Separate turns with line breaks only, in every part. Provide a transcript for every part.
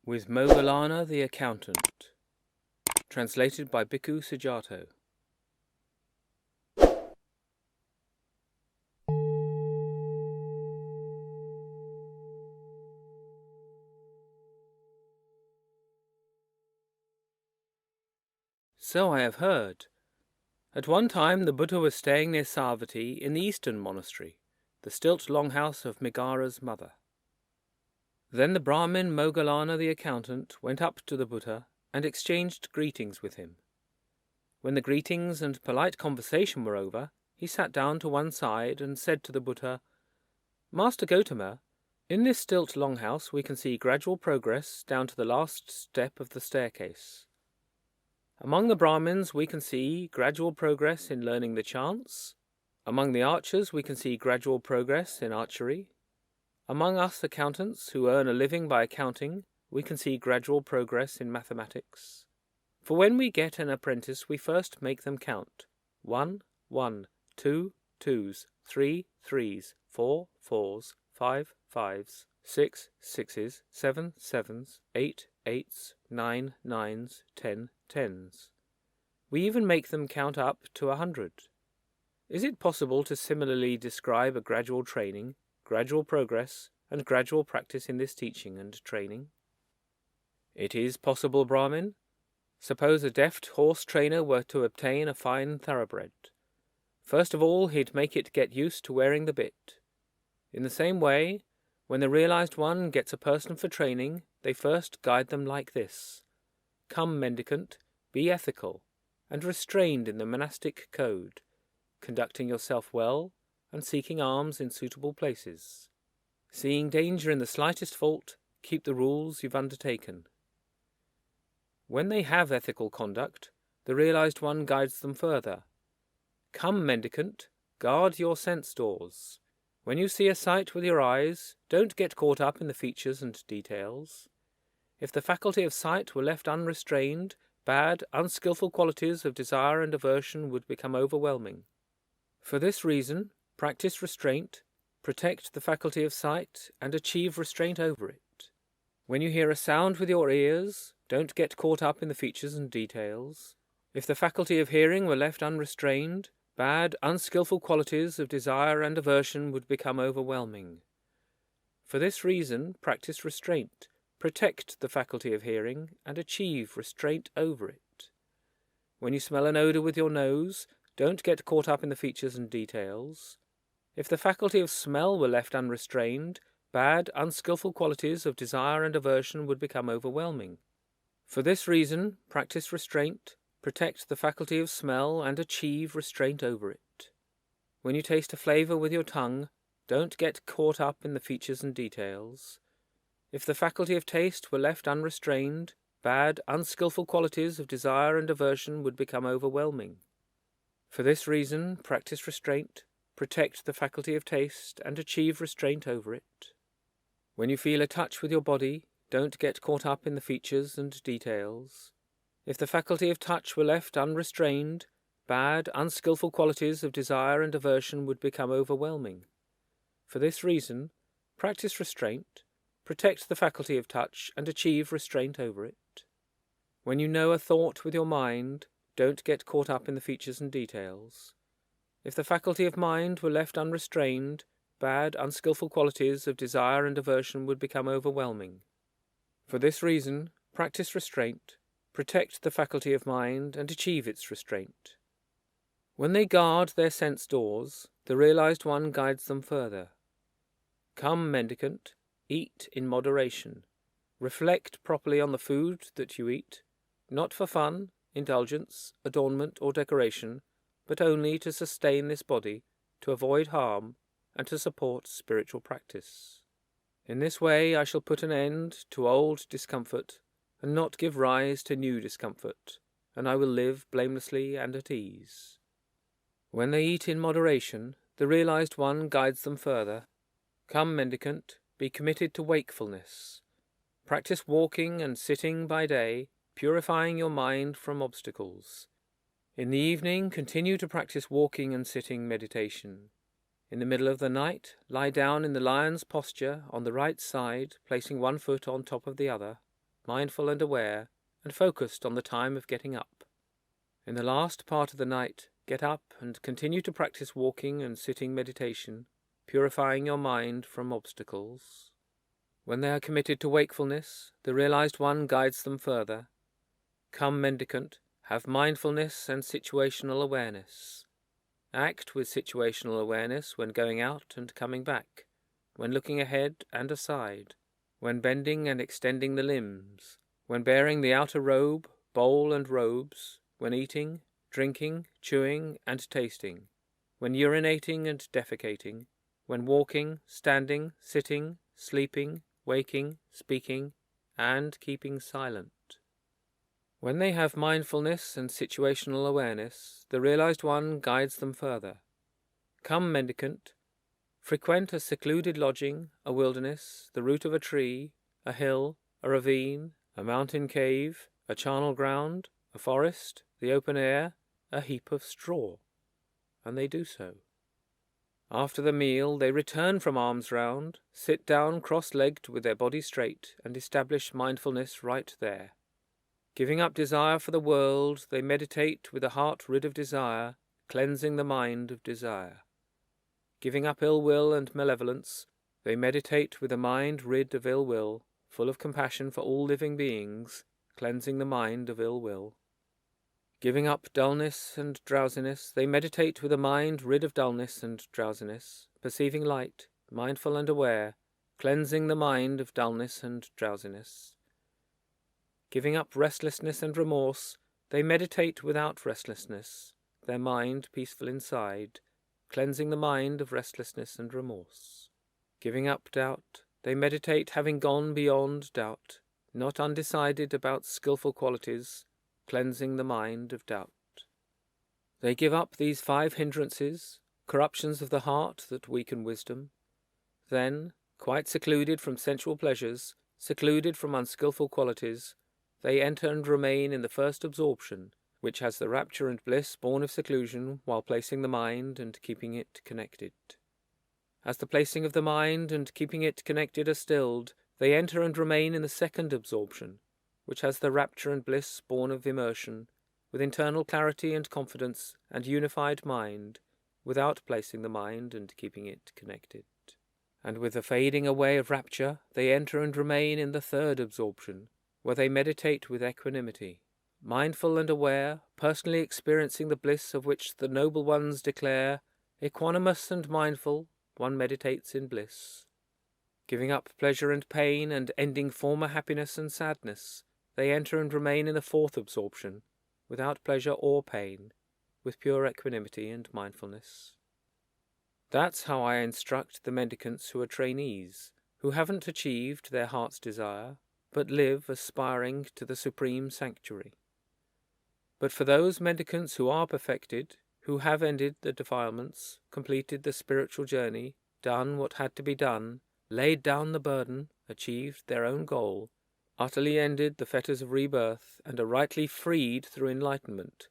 with Moggallāna the accountant. Translated by Bhikkhu Sujato. So I have heard. At one time the Buddha was staying near Savatthi in the eastern monastery, the stilt longhouse of Megara's mother. Then the Brahmin Moggallāna the accountant went up to the Buddha and exchanged greetings with him. When the greetings and polite conversation were over, he sat down to one side and said to the Buddha, "Master Gotama, in this stilt longhouse we can see gradual progress down to the last step of the staircase. Among the Brahmins we can see gradual progress in learning the chants. Among the archers we can see gradual progress in archery. Among us accountants who earn a living by accounting, we can see gradual progress in mathematics. For when we get an apprentice, we first make them count. 1, 1, 2, 2s, 3, 3s, 4, 4s, 5, 5s, 6, 6s, 7, 7s, 8, 8s, 9, 9s, 10, 10s. We even make them count up to 100. Is it possible to similarly describe a gradual training, gradual progress, and gradual practice in this teaching and training?" "It is possible, Brahmin. Suppose a deft horse trainer were to obtain a fine thoroughbred. First of all, he'd make it get used to wearing the bit. In the same way, when the realized one gets a person for training, they first guide them like this. Come, mendicant, be ethical, and restrained in the monastic code, conducting yourself well, and seeking alms in suitable places. Seeing danger in the slightest fault, keep the rules you've undertaken. When they have ethical conduct, the realized one guides them further. Come, mendicant, guard your sense doors. When you see a sight with your eyes, don't get caught up in the features and details. If the faculty of sight were left unrestrained, bad, unskilful qualities of desire and aversion would become overwhelming. For this reason, practice restraint, protect the faculty of sight, and achieve restraint over it. When you hear a sound with your ears, don't get caught up in the features and details. If the faculty of hearing were left unrestrained, bad, unskilful qualities of desire and aversion would become overwhelming. For this reason, practice restraint, protect the faculty of hearing, and achieve restraint over it. When you smell an odor with your nose, don't get caught up in the features and details. If the faculty of smell were left unrestrained, bad, unskilful qualities of desire and aversion would become overwhelming. For this reason, practice restraint, protect the faculty of smell, and achieve restraint over it. When you taste a flavor with your tongue, don't get caught up in the features and details. If the faculty of taste were left unrestrained, bad, unskilful qualities of desire and aversion would become overwhelming. For this reason, practice restraint, protect the faculty of taste, and achieve restraint over it. When you feel a touch with your body, don't get caught up in the features and details. If the faculty of touch were left unrestrained, bad, unskilful qualities of desire and aversion would become overwhelming. For this reason, practice restraint, protect the faculty of touch, and achieve restraint over it. When you know a thought with your mind, don't get caught up in the features and details. If the faculty of mind were left unrestrained, bad, unskilful qualities of desire and aversion would become overwhelming. For this reason, practice restraint, protect the faculty of mind, and achieve its restraint. When they guard their sense doors, the realized one guides them further. Come, mendicant, eat in moderation. Reflect properly on the food that you eat, not for fun, indulgence, adornment, or decoration, but only to sustain this body, to avoid harm, and to support spiritual practice. In this way I shall put an end to old discomfort, and not give rise to new discomfort, and I will live blamelessly and at ease. When they eat in moderation, the realized one guides them further. Come, mendicant, be committed to wakefulness. Practice walking and sitting by day, purifying your mind from obstacles. In the evening, continue to practice walking and sitting meditation. In the middle of the night, lie down in the lion's posture on the right side, placing one foot on top of the other. mindful and aware, and focused on the time of getting up. In the last part of the night, get up and continue to practice walking and sitting meditation, purifying your mind from obstacles. When they are committed to wakefulness, the realized one guides them further. Come, mendicant, have mindfulness and situational awareness. Act with situational awareness when going out and coming back, when looking ahead and aside, when bending and extending the limbs, when bearing the outer robe, bowl and robes, when eating, drinking, chewing and tasting, when urinating and defecating, when walking, standing, sitting, sleeping, waking, speaking, and keeping silent. When they have mindfulness and situational awareness, the realized one guides them further. Come, mendicant, frequent a secluded lodging, a wilderness, the root of a tree, a hill, a ravine, a mountain cave, a charnel ground, a forest, the open air, a heap of straw. And they do so. After the meal, they return from alms round, sit down cross-legged with their body straight, and establish mindfulness right there. Giving up desire for the world, they meditate with a heart rid of desire, cleansing the mind of desire. Giving up ill will and malevolence, they meditate with a mind rid of ill will, full of compassion for all living beings, cleansing the mind of ill will. Giving up dullness and drowsiness, they meditate with a mind rid of dullness and drowsiness, perceiving light, mindful and aware, cleansing the mind of dullness and drowsiness. Giving up restlessness and remorse, they meditate without restlessness, their mind peaceful inside, cleansing the mind of restlessness and remorse. Giving up doubt, they meditate having gone beyond doubt, not undecided about skillful qualities, cleansing the mind of doubt. They give up these 5 hindrances, corruptions of the heart that weaken wisdom. Then, quite secluded from sensual pleasures, secluded from unskillful qualities, they enter and remain in the first absorption, which has the rapture and bliss born of seclusion while placing the mind and keeping it connected. As the placing of the mind and keeping it connected are stilled, they enter and remain in the second absorption, which has the rapture and bliss born of immersion, with internal clarity and confidence and unified mind, without placing the mind and keeping it connected. And with the fading away of rapture, they enter and remain in the third absorption, where they meditate with equanimity, mindful and aware, personally experiencing the bliss of which the noble ones declare, equanimous and mindful, one meditates in bliss. Giving up pleasure and pain and ending former happiness and sadness, they enter and remain in the fourth absorption, without pleasure or pain, with pure equanimity and mindfulness. That's how I instruct the mendicants who are trainees, who haven't achieved their heart's desire, but live aspiring to the supreme sanctuary. But for those mendicants who are perfected, who have ended the defilements, completed the spiritual journey, done what had to be done, laid down the burden, achieved their own goal, utterly ended the fetters of rebirth, and are rightly freed through enlightenment,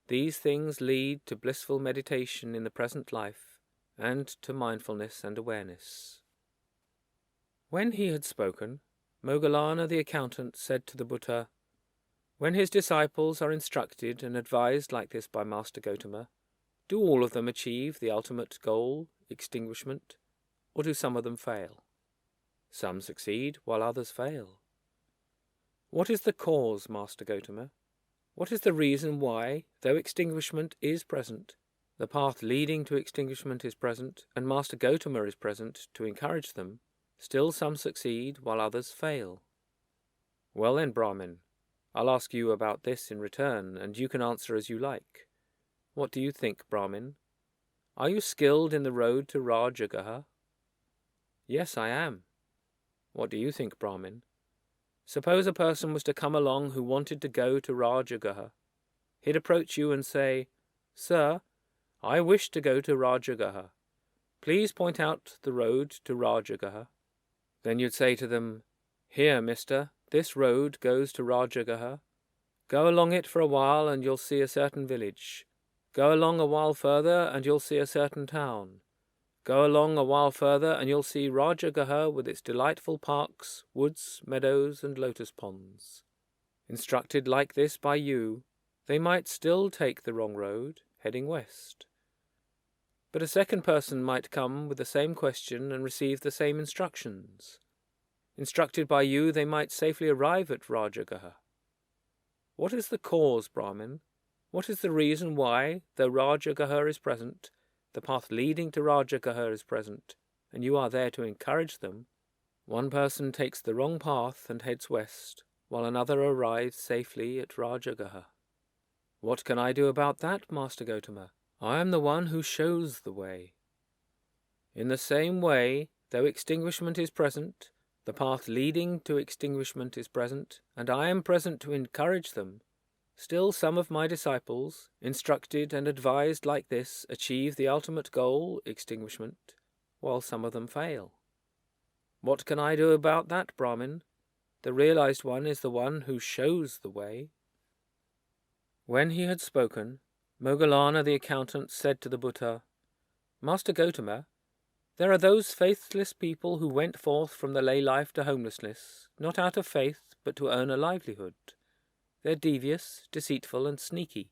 these things lead to blissful meditation in the present life, and to mindfulness and awareness. When he had spoken, Moggallāna the accountant said to the Buddha, "When his disciples are instructed and advised like this by Master Gotama, do all of them achieve the ultimate goal, extinguishment, or do some of them fail? Some succeed, while others fail. What is the cause, Master Gotama? What is the reason why, though extinguishment is present, the path leading to extinguishment is present, and Master Gotama is present to encourage them, still some succeed while others fail?" "Well then, Brahmin, I'll ask you about this in return, and you can answer as you like. What do you think, Brahmin? Are you skilled in the road to Rajagaha?" "Yes, I am." "What do you think, Brahmin? Suppose a person was to come along who wanted to go to Rajagaha. He'd approach you and say, 'Sir, I wish to go to Rajagaha. Please point out the road to Rajagaha.' Then you'd say to them, 'Here, mister, this road goes to Rajagaha. Go along it for a while and you'll see a certain village. Go along a while further and you'll see a certain town. Go along a while further, and you'll see Rajagaha with its delightful parks, woods, meadows, and lotus ponds. Instructed like this by you, they might still take the wrong road, heading west. But a second person might come with the same question and receive the same instructions. Instructed by you, they might safely arrive at Rajagaha. What is the cause, Brahmin? What is the reason why, though Rajagaha is present, the path leading to Rajagaha is present, and you are there to encourage them, one person takes the wrong path and heads west, while another arrives safely at Rajagaha? What can I do about that, Master Gotama? I am the one who shows the way. In the same way, though extinguishment is present, the path leading to extinguishment is present, and I am present to encourage them, still some of my disciples, instructed and advised like this, achieve the ultimate goal, extinguishment, while some of them fail. What can I do about that, Brahmin? The realized one is the one who shows the way. When he had spoken, Moggallāna the accountant said to the Buddha, Master Gotama, there are those faithless people who went forth from the lay life to homelessness, not out of faith, but to earn a livelihood. They're devious, deceitful, and sneaky.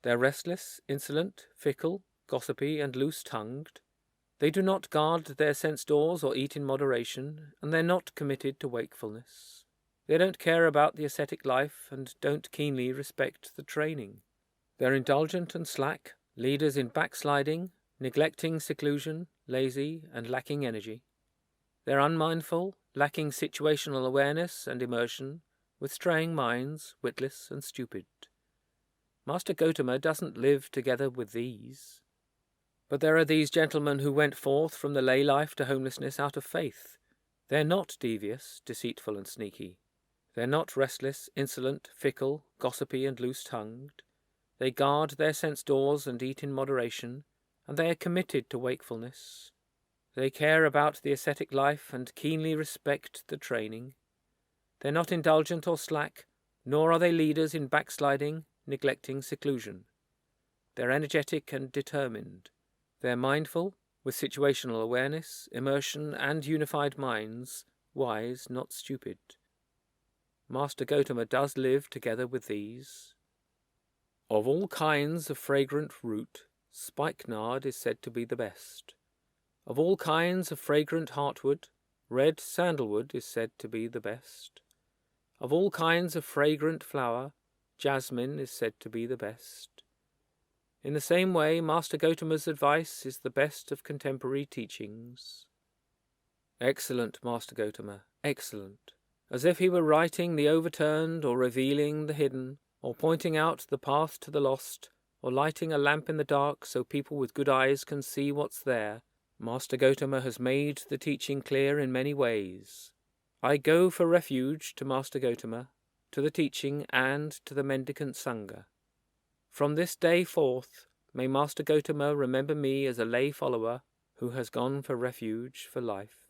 They're restless, insolent, fickle, gossipy, and loose-tongued. They do not guard their sense doors or eat in moderation, and they're not committed to wakefulness. They don't care about the ascetic life and don't keenly respect the training. They're indulgent and slack, leaders in backsliding, neglecting seclusion, lazy, and lacking energy. They're unmindful, lacking situational awareness and immersion, with straying minds, witless and stupid. Master Gotama doesn't live together with these. But there are these gentlemen who went forth from the lay life to homelessness out of faith. They're not devious, deceitful and sneaky. They're not restless, insolent, fickle, gossipy and loose-tongued. They guard their sense doors and eat in moderation, and they are committed to wakefulness. They care about the ascetic life and keenly respect the training. They're not indulgent or slack, nor are they leaders in backsliding, neglecting seclusion. They're energetic and determined. They're mindful, with situational awareness, immersion, and unified minds, wise, not stupid. Master Gotama does live together with these. Of all kinds of fragrant root, spikenard is said to be the best. Of all kinds of fragrant heartwood, red sandalwood is said to be the best. Of all kinds of fragrant flower, jasmine is said to be the best. In the same way, Master Gotama's advice is the best of contemporary teachings. Excellent, Master Gotama, excellent. As if he were writing the overturned or revealing the hidden, or pointing out the path to the lost, or lighting a lamp in the dark so people with good eyes can see what's there, Master Gotama has made the teaching clear in many ways. I go for refuge to Master Gotama, to the teaching and to the mendicant Sangha. From this day forth, may Master Gotama remember me as a lay follower who has gone for refuge for life.